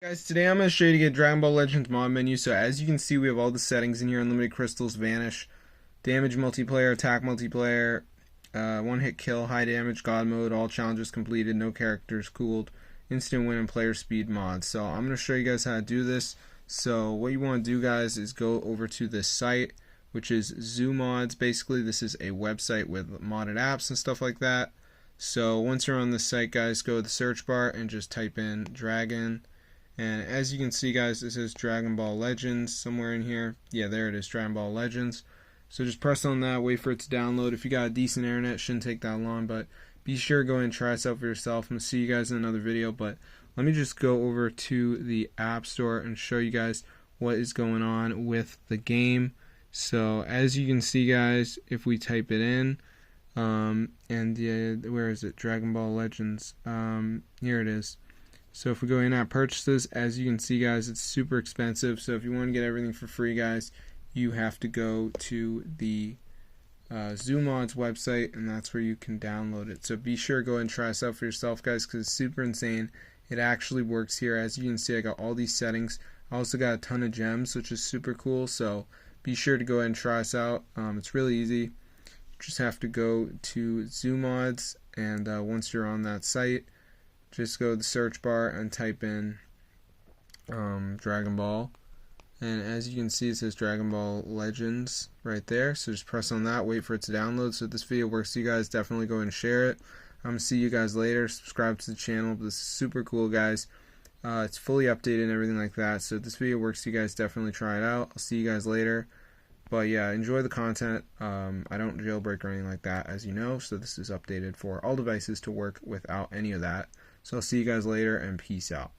Guys, today I'm going to show you to get Dragon Ball Legends mod menu. So as you can see, we have all the settings in here: unlimited crystals, vanish, damage multiplayer, attack multiplayer, one hit kill, high damage, god mode, all challenges completed, no characters cooled, instant win, and player speed mods. So I'm going to show you guys how to do this. So what you want to do, guys, is go over to this site, which is Zoo Mods. Basically, this is a website with modded apps and stuff like that. So once you're on this site, guys, go to the search bar and just type in Dragon. And as you can see, guys, it says Dragon Ball Legends somewhere in here. Yeah, there it is, Dragon Ball Legends. So just press on that, wait for it to download. If you got a decent internet, it shouldn't take that long, but be sure to go and try this out for yourself. I'm going to see you guys in another video, but let me just go over to the App Store and show you guys what is going on with the game. So as you can see, guys, if we type it in, where is it? Dragon Ball Legends. Here it is. So if we go in at purchases, as you can see, guys, it's super expensive. So if you want to get everything for free, guys, you have to go to the Zoo Mods website, and that's where you can download it. So be sure to go and try this out for yourself, guys, because it's super insane. It actually works here. As you can see, I got all these settings. I also got a ton of gems, which is super cool. So be sure to go ahead and try this out. It's really easy. You just have to go to Zoo Mods, and once you're on that site, just go to the search bar and type in Dragon Ball. And as you can see, it says Dragon Ball Legends right there. So just press on that, wait for it to download. So if this video works for you guys, definitely go and share it. I'm going to see you guys later. Subscribe to the channel. This is super cool, guys. It's fully updated and everything like that. So if this video works for you guys, definitely try it out. I'll see you guys later. But yeah, enjoy the content. I don't jailbreak or anything like that, as you know. So this is updated for all devices to work without any of that. So I'll see you guys later, and peace out.